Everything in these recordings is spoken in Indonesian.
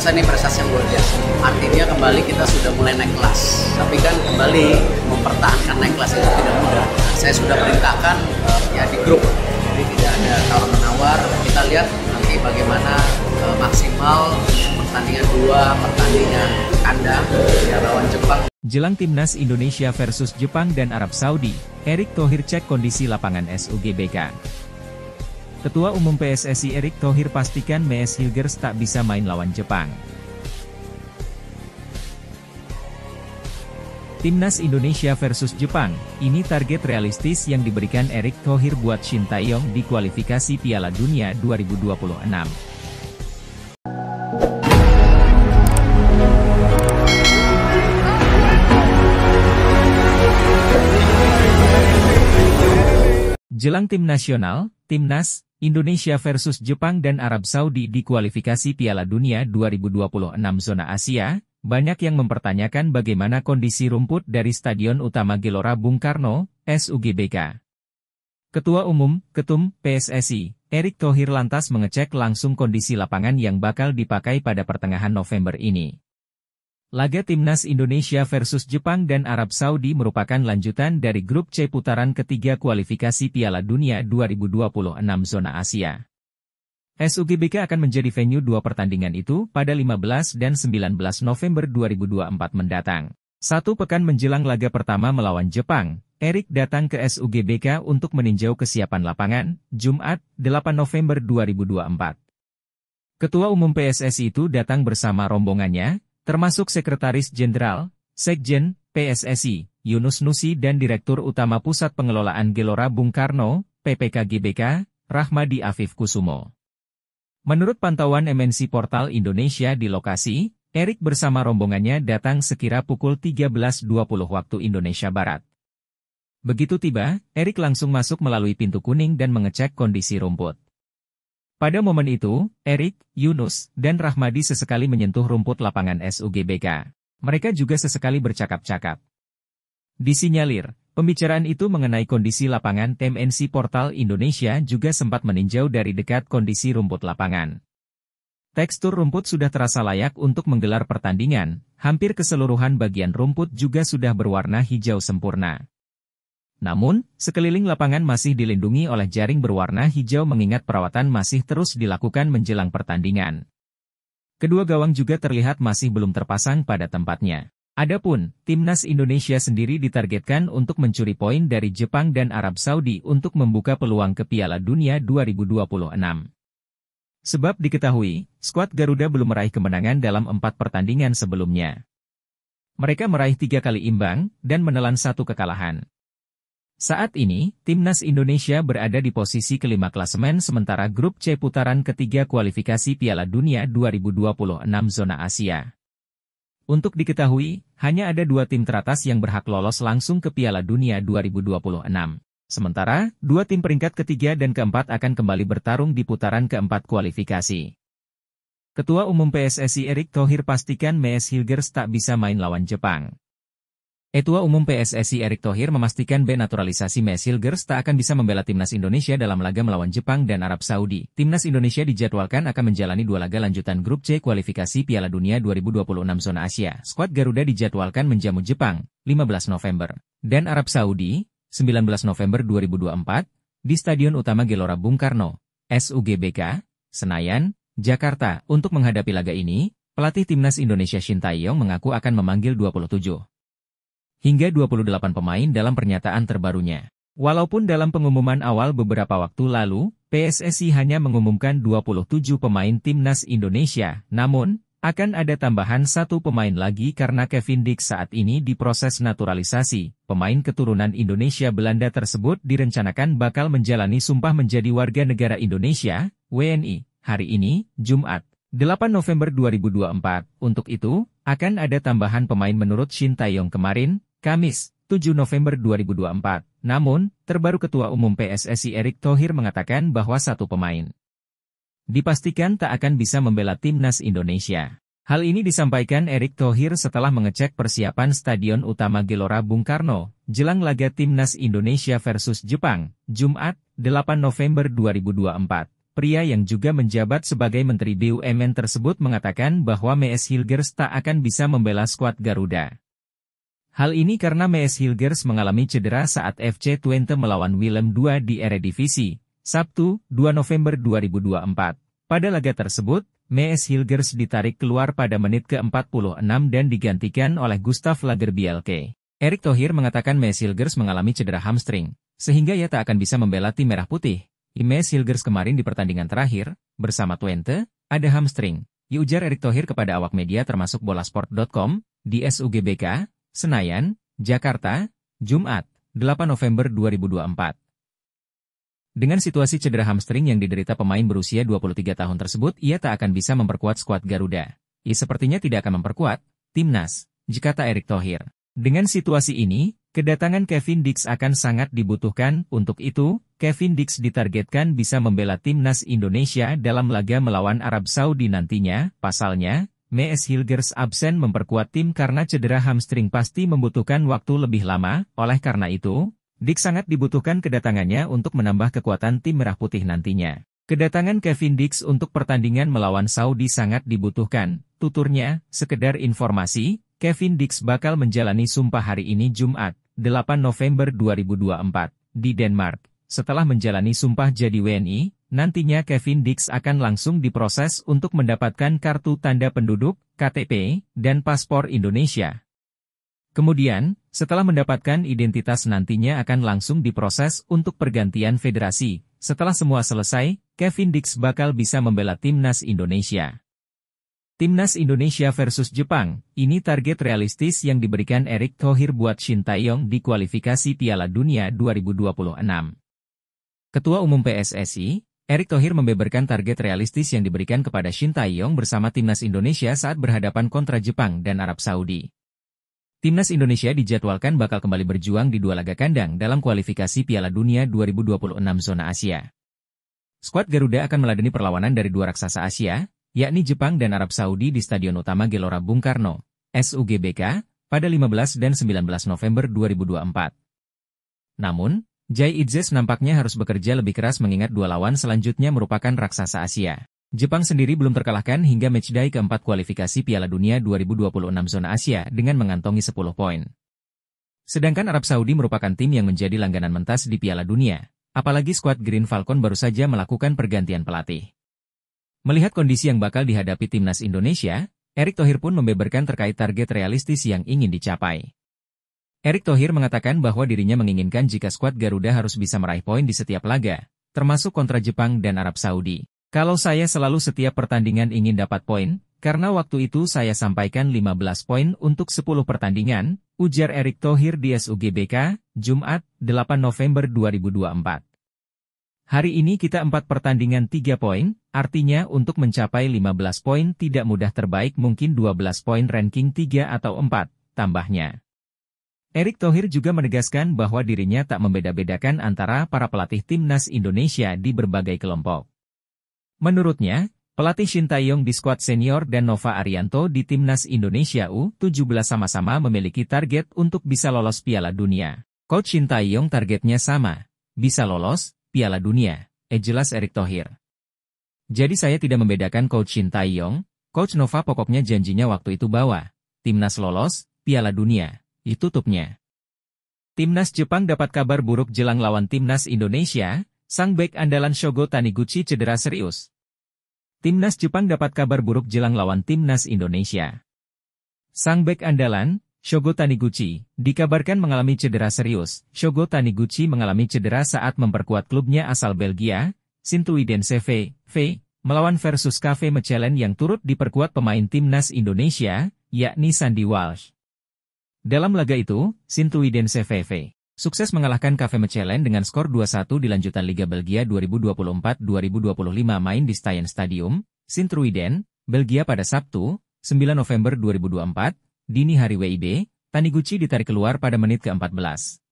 rasa ini prestasi yang luar biasa. Artinya kembali kita sudah mulai naik kelas. Tapi kan kembali mempertahankan naik kelas itu tidak mudah. Saya sudah perintahkan ya di grup. Jadi tidak ada tawar-menawar. Kita lihat nanti bagaimana maksimal pertandingan 2, pertandingan kandang ya lawan Jepang. Jelang timnas Indonesia versus Jepang dan Arab Saudi, Erick Thohir cek kondisi lapangan SUGBK. Ketua Umum PSSI Erick Thohir pastikan Mees Hilgers tak bisa main lawan Jepang. Timnas Indonesia versus Jepang, ini target realistis yang diberikan Erick Thohir buat Shin Tae-yong di kualifikasi Piala Dunia 2026. Jelang tim nasional, Timnas Indonesia versus Jepang dan Arab Saudi di kualifikasi Piala Dunia 2026 zona Asia, banyak yang mempertanyakan bagaimana kondisi rumput dari Stadion Utama Gelora Bung Karno, SUGBK. Ketua Umum, Ketum, PSSI, Erick Thohir lantas mengecek langsung kondisi lapangan yang bakal dipakai pada pertengahan November ini. Laga Timnas Indonesia versus Jepang dan Arab Saudi merupakan lanjutan dari grup C putaran ketiga kualifikasi Piala Dunia 2026 zona Asia. SUGBK akan menjadi venue dua pertandingan itu pada 15 dan 19 November 2024 mendatang. Satu pekan menjelang laga pertama melawan Jepang, Erick datang ke SUGBK untuk meninjau kesiapan lapangan, Jumat, 8 November 2024. Ketua Umum PSSI itu datang bersama rombongannya, termasuk Sekretaris Jenderal, Sekjen, PSSI, Yunus Nusi dan Direktur Utama Pusat Pengelolaan Gelora Bung Karno, PPKGBK, Rahmadi Afif Kusumo. Menurut pantauan MNC Portal Indonesia di lokasi, Erick bersama rombongannya datang sekira pukul 13.20 waktu Indonesia Barat. Begitu tiba, Erick langsung masuk melalui pintu kuning dan mengecek kondisi rumput. Pada momen itu, Erick, Yunus, dan Rahmadi sesekali menyentuh rumput lapangan SUGBK. Mereka juga sesekali bercakap-cakap. Disinyalir, pembicaraan itu mengenai kondisi lapangan. MNC Portal Indonesia juga sempat meninjau dari dekat kondisi rumput lapangan. Tekstur rumput sudah terasa layak untuk menggelar pertandingan, hampir keseluruhan bagian rumput juga sudah berwarna hijau sempurna. Namun, sekeliling lapangan masih dilindungi oleh jaring berwarna hijau mengingat perawatan masih terus dilakukan menjelang pertandingan. Kedua gawang juga terlihat masih belum terpasang pada tempatnya. Adapun, Timnas Indonesia sendiri ditargetkan untuk mencuri poin dari Jepang dan Arab Saudi untuk membuka peluang ke Piala Dunia 2026. Sebab diketahui, skuad Garuda belum meraih kemenangan dalam 4 pertandingan sebelumnya. Mereka meraih 3 kali imbang, dan menelan 1 kekalahan. Saat ini, Timnas Indonesia berada di posisi kelima klasemen sementara grup C putaran ketiga kualifikasi Piala Dunia 2026 zona Asia. Untuk diketahui, hanya ada 2 tim teratas yang berhak lolos langsung ke Piala Dunia 2026. Sementara, 2 tim peringkat ketiga dan keempat akan kembali bertarung di putaran keempat kualifikasi. Ketua Umum PSSI Erick Thohir pastikan Mees Hilgers tak bisa main lawan Jepang. Ketua Umum PSSI Erick Thohir memastikan naturalisasi Mees Hilgers tak akan bisa membela Timnas Indonesia dalam laga melawan Jepang dan Arab Saudi. Timnas Indonesia dijadwalkan akan menjalani 2 laga lanjutan grup C kualifikasi Piala Dunia 2026 zona Asia. Skuad Garuda dijadwalkan menjamu Jepang, 15 November, dan Arab Saudi, 19 November 2024, di Stadion Utama Gelora Bung Karno, SUGBK, Senayan, Jakarta. Untuk menghadapi laga ini, pelatih Timnas Indonesia Shin Tae-yong mengaku akan memanggil 27 hingga 28 pemain dalam pernyataan terbarunya. Walaupun dalam pengumuman awal beberapa waktu lalu, PSSI hanya mengumumkan 27 pemain Timnas Indonesia, namun, akan ada tambahan 1 pemain lagi karena Kevin Dix saat ini diproses naturalisasi. Pemain keturunan Indonesia Belanda tersebut direncanakan bakal menjalani sumpah menjadi warga negara Indonesia, WNI, hari ini, Jumat, 8 November 2024. Untuk itu, akan ada tambahan pemain menurut Shin Tae-yong kemarin, Kamis, 7 November 2024. Namun, terbaru Ketua Umum PSSI Erick Thohir mengatakan bahwa 1 pemain dipastikan tak akan bisa membela Timnas Indonesia. Hal ini disampaikan Erick Thohir setelah mengecek persiapan Stadion Utama Gelora Bung Karno, jelang laga Timnas Indonesia versus Jepang, Jumat, 8 November 2024. pria yang juga menjabat sebagai Menteri BUMN tersebut mengatakan bahwa Mees Hilgers tak akan bisa membela skuad Garuda. Hal ini karena Mees Hilgers mengalami cedera saat FC Twente melawan Willem II di Eredivisie, Sabtu, 2 November 2024. Pada laga tersebut, Mees Hilgers ditarik keluar pada menit ke-46 dan digantikan oleh Gustav Lagerbielke. Erick Thohir mengatakan Mees Hilgers mengalami cedera hamstring, sehingga ia tak akan bisa membela tim Merah Putih. Mees Hilgers kemarin di pertandingan terakhir, bersama Twente, ada hamstring, ujar Erick Thohir kepada awak media termasuk bolasport.com, di SUGBK, Senayan, Jakarta, Jumat, 8 November 2024. Dengan situasi cedera hamstring yang diderita pemain berusia 23 tahun tersebut, ia tak akan bisa memperkuat skuad Garuda. Ia sepertinya tidak akan memperkuat timnas, kata Erick Thohir. Dengan situasi ini, kedatangan Kevin Dix akan sangat dibutuhkan. Untuk itu, Kevin Dix ditargetkan bisa membela timnas Indonesia dalam laga melawan Arab Saudi nantinya. Pasalnya, Mees Hilgers absen memperkuat tim karena cedera hamstring pasti membutuhkan waktu lebih lama. Oleh karena itu, Dix sangat dibutuhkan kedatangannya untuk menambah kekuatan tim Merah Putih nantinya. Kedatangan Kevin Dix untuk pertandingan melawan Saudi sangat dibutuhkan, tuturnya. Sekedar informasi, Kevin Dix bakal menjalani sumpah hari ini Jumat, 8 November 2024, di Denmark. Setelah menjalani sumpah jadi WNI, nantinya Kevin Dix akan langsung diproses untuk mendapatkan kartu tanda penduduk, KTP, dan paspor Indonesia. Kemudian, setelah mendapatkan identitas nantinya akan langsung diproses untuk pergantian federasi. Setelah semua selesai, Kevin Dix bakal bisa membela timnas Indonesia. Timnas Indonesia versus Jepang, ini target realistis yang diberikan Erick Thohir buat Shin Tae-yong di kualifikasi Piala Dunia 2026. Ketua Umum PSSI, Erick Thohir membeberkan target realistis yang diberikan kepada Shin Tae-yong bersama timnas Indonesia saat berhadapan kontra Jepang dan Arab Saudi. Timnas Indonesia dijadwalkan bakal kembali berjuang di 2 laga kandang dalam kualifikasi Piala Dunia 2026 zona Asia. Skuad Garuda akan meladeni perlawanan dari 2 raksasa Asia, yakni Jepang dan Arab Saudi di Stadion Utama Gelora Bung Karno, SUGBK, pada 15 dan 19 November 2024. Namun, Jai Itzes nampaknya harus bekerja lebih keras mengingat 2 lawan selanjutnya merupakan raksasa Asia. Jepang sendiri belum terkalahkan hingga matchday keempat kualifikasi Piala Dunia 2026 zona Asia dengan mengantongi 10 poin. Sedangkan Arab Saudi merupakan tim yang menjadi langganan mentas di Piala Dunia, apalagi skuad Green Falcon baru saja melakukan pergantian pelatih. Melihat kondisi yang bakal dihadapi timnas Indonesia, Erick Thohir pun membeberkan terkait target realistis yang ingin dicapai. Erick Thohir mengatakan bahwa dirinya menginginkan jika skuad Garuda harus bisa meraih poin di setiap laga, termasuk kontra Jepang dan Arab Saudi. Kalau saya selalu setiap pertandingan ingin dapat poin, karena waktu itu saya sampaikan 15 poin untuk 10 pertandingan, ujar Erick Thohir di SUGBK, Jumat, 8 November 2024. Hari ini kita 4 pertandingan 3 poin, artinya untuk mencapai 15 poin tidak mudah, terbaik mungkin 12 poin ranking 3 atau 4, tambahnya. Erick Thohir juga menegaskan bahwa dirinya tak membeda-bedakan antara para pelatih timnas Indonesia di berbagai kelompok. Menurutnya, pelatih Shin Tae-yong di skuad senior dan Nova Arianto di timnas Indonesia U17 sama-sama memiliki target untuk bisa lolos Piala Dunia. Coach Shin Tae-yong targetnya sama, bisa lolos Piala Dunia, jelas Erick Thohir. Jadi saya tidak membedakan Coach Shin Tae-yong, Coach Nova pokoknya janjinya waktu itu bahwa timnas lolos Piala Dunia, tutupnya. Timnas Jepang dapat kabar buruk jelang lawan timnas Indonesia. Sang bek andalan Shogo Taniguchi cedera serius. Timnas Jepang dapat kabar buruk jelang lawan timnas Indonesia. Sang bek andalan, Shogo Taniguchi, dikabarkan mengalami cedera serius. Shogo Taniguchi mengalami cedera saat memperkuat klubnya asal Belgia, Sint-Truidense V, melawan versus KV Mechelen yang turut diperkuat pemain timnas Indonesia, yakni Sandy Walsh. Dalam laga itu, Sint-Truidense V sukses mengalahkan KV Mechelen dengan skor 2-1 di lanjutan Liga Belgia 2024-2025 main di Stijn Stadium, Sint-Truiden, Belgia pada Sabtu, 9 November 2024, dini hari WIB, Taniguchi ditarik keluar pada menit ke-14.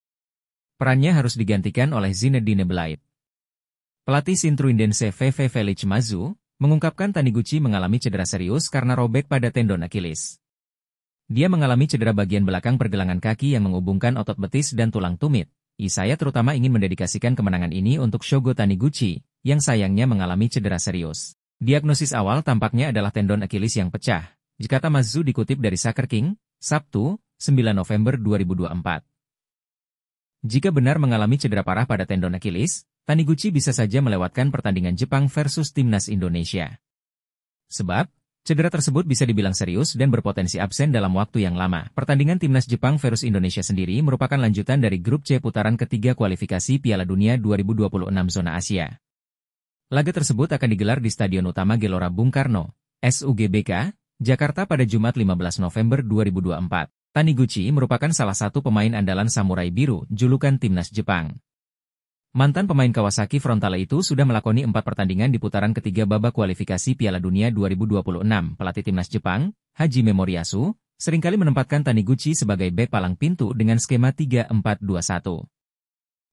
Perannya harus digantikan oleh Zinedine Blythe. Pelatih Sint-Truidense VV Felix Mazu, mengungkapkan Taniguchi mengalami cedera serius karena robek pada tendon Achilles. Dia mengalami cedera bagian belakang pergelangan kaki yang menghubungkan otot betis dan tulang tumit. Saya terutama ingin mendedikasikan kemenangan ini untuk Shogo Taniguchi, yang sayangnya mengalami cedera serius. Diagnosis awal tampaknya adalah tendon Achilles yang pecah, kata Mazzu dikutip dari Soccer King, Sabtu, 9 November 2024. Jika benar mengalami cedera parah pada tendon Achilles, Taniguchi bisa saja melewatkan pertandingan Jepang versus Timnas Indonesia. Sebab, cedera tersebut bisa dibilang serius dan berpotensi absen dalam waktu yang lama. Pertandingan Timnas Jepang versus Indonesia sendiri merupakan lanjutan dari grup C putaran ketiga kualifikasi Piala Dunia 2026 zona Asia. Laga tersebut akan digelar di Stadion Utama Gelora Bung Karno, SUGBK, Jakarta pada Jumat 15 November 2024. Taniguchi merupakan salah satu pemain andalan Samurai Biru, julukan Timnas Jepang. Mantan pemain Kawasaki Frontale itu sudah melakoni 4 pertandingan di putaran ketiga babak kualifikasi Piala Dunia 2026. Pelatih Timnas Jepang, Hajime Moriyasu, seringkali menempatkan Taniguchi sebagai bek palang pintu dengan skema 3-4-2-1.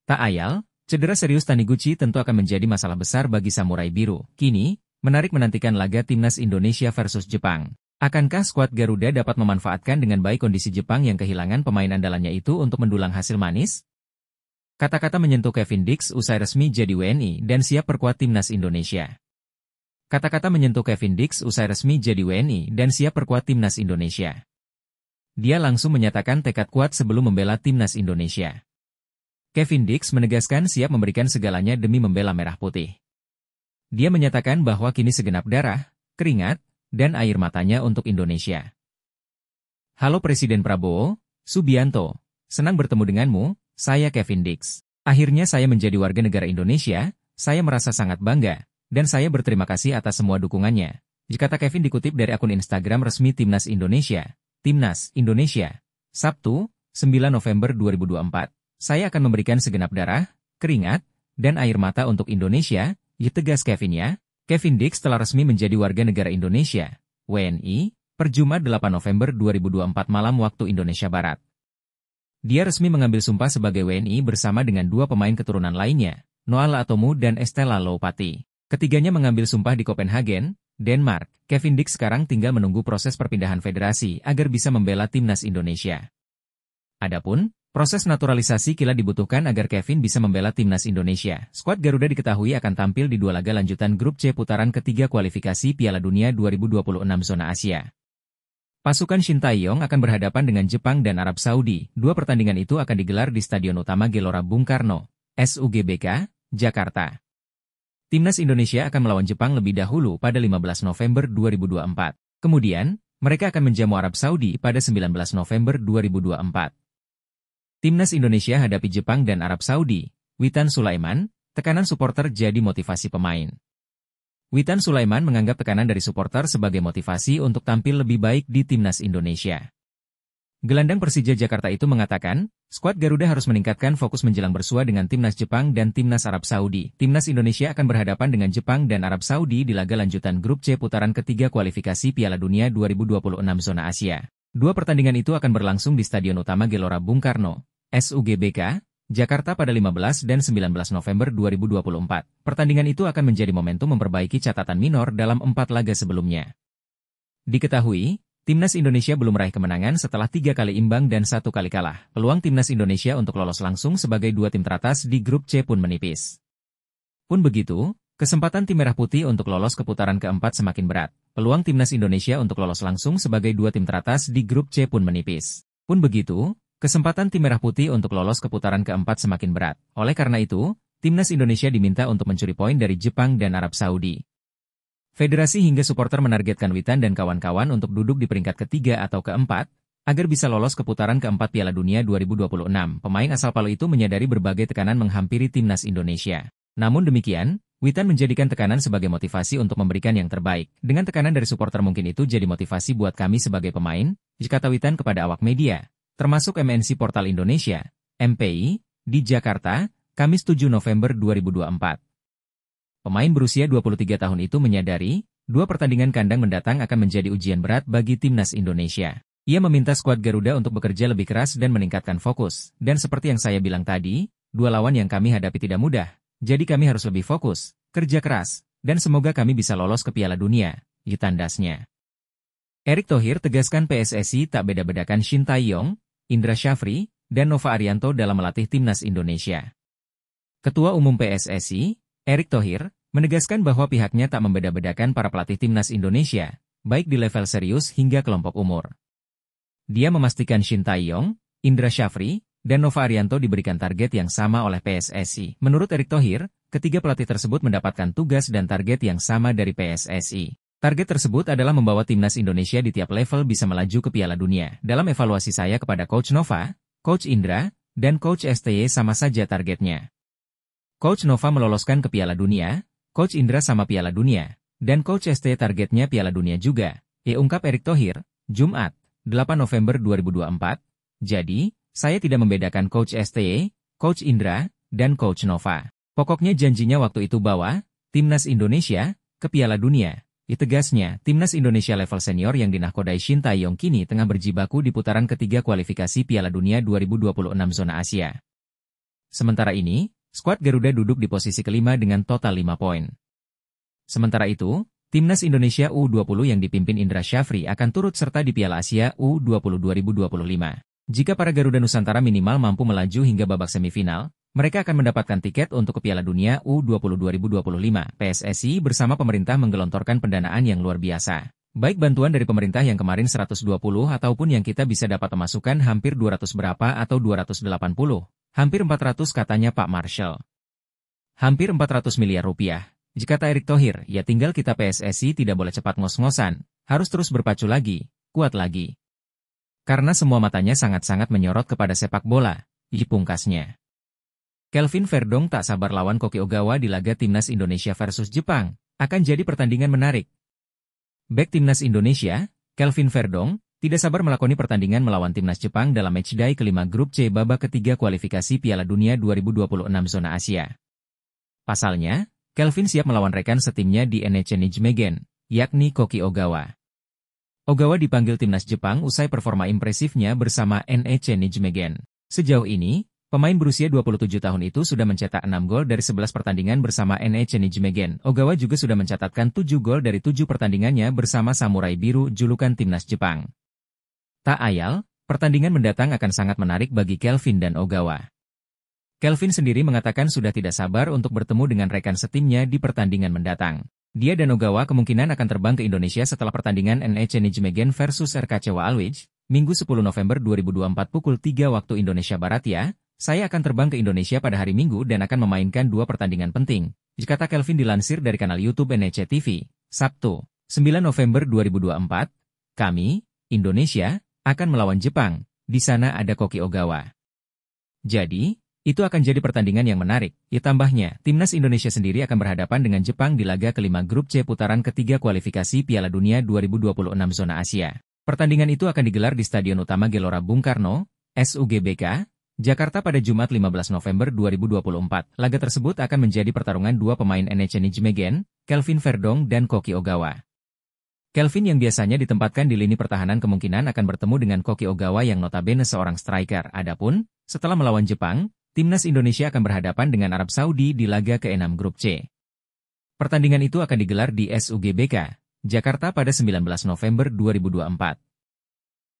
Tak ayal, cedera serius Taniguchi tentu akan menjadi masalah besar bagi Samurai Biru. Kini, menarik menantikan laga Timnas Indonesia versus Jepang. Akankah skuad Garuda dapat memanfaatkan dengan baik kondisi Jepang yang kehilangan pemain andalannya itu untuk mendulang hasil manis? Kata-kata menyentuh Kevin Dix usai resmi jadi WNI dan siap perkuat Timnas Indonesia. Kata-kata menyentuh Kevin Dix usai resmi jadi WNI dan siap perkuat Timnas Indonesia. Dia langsung menyatakan tekad kuat sebelum membela Timnas Indonesia. Kevin Dix menegaskan siap memberikan segalanya demi membela Merah Putih. Dia menyatakan bahwa kini segenap darah, keringat, dan air matanya untuk Indonesia. Halo Presiden Prabowo Subianto, senang bertemu denganmu. Saya Kevin Dix. Akhirnya saya menjadi warga negara Indonesia, saya merasa sangat bangga, dan saya berterima kasih atas semua dukungannya. Kata Kevin dikutip dari akun Instagram resmi Timnas Indonesia. Timnas Indonesia. Sabtu, 9 November 2024. Saya akan memberikan segenap darah, keringat, dan air mata untuk Indonesia, tegas Kevin ya. Kevin Dix telah resmi menjadi warga negara Indonesia, WNI, per Jumat 8 November 2024 malam waktu Indonesia Barat. Dia resmi mengambil sumpah sebagai WNI bersama dengan 2 pemain keturunan lainnya, Noah Latomu dan Estella Loupati. Ketiganya mengambil sumpah di Copenhagen, Denmark. Kevin Dix sekarang tinggal menunggu proses perpindahan federasi agar bisa membela Timnas Indonesia. Adapun, proses naturalisasi kila dibutuhkan agar Kevin bisa membela Timnas Indonesia. Skuad Garuda diketahui akan tampil di 2 laga lanjutan grup C putaran ketiga kualifikasi Piala Dunia 2026 zona Asia. Pasukan Shin Tae-yong akan berhadapan dengan Jepang dan Arab Saudi. 2 pertandingan itu akan digelar di Stadion Utama Gelora Bung Karno, SUGBK, Jakarta. Timnas Indonesia akan melawan Jepang lebih dahulu pada 15 November 2024. Kemudian, mereka akan menjamu Arab Saudi pada 19 November 2024. Timnas Indonesia hadapi Jepang dan Arab Saudi. Witan Sulaiman, tekanan supporter jadi motivasi pemain. Witan Sulaiman menganggap tekanan dari supporter sebagai motivasi untuk tampil lebih baik di Timnas Indonesia. Gelandang Persija Jakarta itu mengatakan, skuad Garuda harus meningkatkan fokus menjelang bersua dengan Timnas Jepang dan Timnas Arab Saudi. Timnas Indonesia akan berhadapan dengan Jepang dan Arab Saudi di laga lanjutan grup C putaran ketiga kualifikasi Piala Dunia 2026 zona Asia. 2 pertandingan itu akan berlangsung di Stadion Utama Gelora Bung Karno, SUGBK, Jakarta pada 15 dan 19 November 2024. Pertandingan itu akan menjadi momentum memperbaiki catatan minor dalam 4 laga sebelumnya. Diketahui, Timnas Indonesia belum meraih kemenangan setelah 3 kali imbang dan 1 kali kalah. Peluang Timnas Indonesia untuk lolos langsung sebagai 2 tim teratas di grup C pun menipis. Pun begitu, kesempatan tim Merah Putih untuk lolos ke putaran keempat semakin berat. Peluang Timnas Indonesia untuk lolos langsung sebagai 2 tim teratas di grup C pun menipis. Pun begitu, kesempatan tim Merah Putih untuk lolos ke putaran keempat semakin berat. Oleh karena itu, Timnas Indonesia diminta untuk mencuri poin dari Jepang dan Arab Saudi. Federasi hingga supporter menargetkan Witan dan kawan-kawan untuk duduk di peringkat ketiga atau keempat, agar bisa lolos ke putaran keempat Piala Dunia 2026. Pemain asal Palu itu menyadari berbagai tekanan menghampiri Timnas Indonesia. Namun demikian, Witan menjadikan tekanan sebagai motivasi untuk memberikan yang terbaik. Dengan tekanan dari supporter mungkin itu jadi motivasi buat kami sebagai pemain, kata Witan kepada awak media, termasuk MNC Portal Indonesia, MPI, di Jakarta, Kamis 7 November 2024. Pemain berusia 23 tahun itu menyadari, 2 pertandingan kandang mendatang akan menjadi ujian berat bagi Timnas Indonesia. Ia meminta skuad Garuda untuk bekerja lebih keras dan meningkatkan fokus. Dan seperti yang saya bilang tadi, 2 lawan yang kami hadapi tidak mudah. Jadi kami harus lebih fokus, kerja keras, dan semoga kami bisa lolos ke Piala Dunia, tandasnya. Erick Thohir tegaskan PSSI tak beda-bedakan Shin Tae-yong, Indra Syafri, dan Nova Arianto dalam melatih Timnas Indonesia. Ketua Umum PSSI, Erick Thohir menegaskan bahwa pihaknya tak membeda-bedakan para pelatih timnas Indonesia, baik di level serius hingga kelompok umur. Dia memastikan Shin Tae-yong, Indra Syafri, dan Nova Arianto diberikan target yang sama oleh PSSI. Menurut Erick Thohir, ketiga pelatih tersebut mendapatkan tugas dan target yang sama dari PSSI. Target tersebut adalah membawa timnas Indonesia di tiap level bisa melaju ke Piala Dunia. Dalam evaluasi saya kepada Coach Nova, Coach Indra, dan Coach STY sama saja targetnya. Coach Nova meloloskan ke Piala Dunia, Coach Indra sama Piala Dunia, dan Coach STY targetnya Piala Dunia juga, ungkap Erick Thohir, Jumat, 8 November 2024. Jadi, saya tidak membedakan Coach STY, Coach Indra, dan Coach Nova. Pokoknya janjinya waktu itu bawa timnas Indonesia ke Piala Dunia. Tegasnya, timnas Indonesia level senior yang dinahkodai Shin Tae-yong kini tengah berjibaku di putaran ketiga kualifikasi Piala Dunia 2026 zona Asia. Sementara ini, skuad Garuda duduk di posisi kelima dengan total 5 poin. Sementara itu, timnas Indonesia U20 yang dipimpin Indra Syafri akan turut serta di Piala Asia U20 2025. Jika para Garuda Nusantara minimal mampu melaju hingga babak semifinal, mereka akan mendapatkan tiket untuk ke Piala Dunia U20 2025. PSSI bersama pemerintah menggelontorkan pendanaan yang luar biasa. Baik bantuan dari pemerintah yang kemarin 120 ataupun yang kita bisa dapat pemasukan hampir 200 berapa atau 280. Hampir 400 katanya Pak Marshall. Hampir 400 miliar rupiah. Jika kata Erick Thohir, ya tinggal kita PSSI tidak boleh cepat ngos-ngosan, harus terus berpacu lagi, kuat lagi. Karena semua matanya sangat-sangat menyorot kepada sepak bola, pungkasnya. Kelvin Verdong tak sabar lawan Koki Ogawa di laga timnas Indonesia versus Jepang, akan jadi pertandingan menarik. Bek timnas Indonesia, Kelvin Verdong, tidak sabar melakoni pertandingan melawan timnas Jepang dalam matchday kelima grup C babak ketiga kualifikasi Piala Dunia 2026 zona Asia. Pasalnya, Kelvin siap melawan rekan setimnya di NEC Nijmegen, yakni Koki Ogawa. Ogawa dipanggil timnas Jepang usai performa impresifnya bersama NEC Nijmegen. Sejauh ini, pemain berusia 27 tahun itu sudah mencetak 6 gol dari 11 pertandingan bersama NEC Nijmegen. Ogawa juga sudah mencatatkan 7 gol dari 7 pertandingannya bersama Samurai Biru julukan timnas Jepang. Tak ayal, pertandingan mendatang akan sangat menarik bagi Kelvin dan Ogawa. Kelvin sendiri mengatakan sudah tidak sabar untuk bertemu dengan rekan setimnya di pertandingan mendatang. Dia dan Ogawa kemungkinan akan terbang ke Indonesia setelah pertandingan NEC Nijmegen versus RKC Waalwijk, Minggu 10 November 2024 pukul 3 waktu Indonesia Barat ya. Saya akan terbang ke Indonesia pada hari Minggu dan akan memainkan 2 pertandingan penting, kata Kelvin dilansir dari kanal YouTube NEC TV, Sabtu, 9 November 2024. Kami, Indonesia, akan melawan Jepang, di sana ada Koki Ogawa. Jadi, itu akan jadi pertandingan yang menarik. Tambahnya, timnas Indonesia sendiri akan berhadapan dengan Jepang di laga kelima grup C putaran ketiga kualifikasi Piala Dunia 2026 zona Asia. Pertandingan itu akan digelar di Stadion Utama Gelora Bung Karno, SUGBK, Jakarta pada Jumat 15 November 2024. Laga tersebut akan menjadi pertarungan 2 pemain NEC Nijmegen, Kelvin Verdong dan Koki Ogawa. Kelvin yang biasanya ditempatkan di lini pertahanan kemungkinan akan bertemu dengan Koki Ogawa yang notabene seorang striker. Adapun, setelah melawan Jepang, timnas Indonesia akan berhadapan dengan Arab Saudi di laga ke-6 grup C. Pertandingan itu akan digelar di SUGBK, Jakarta pada 19 November 2024.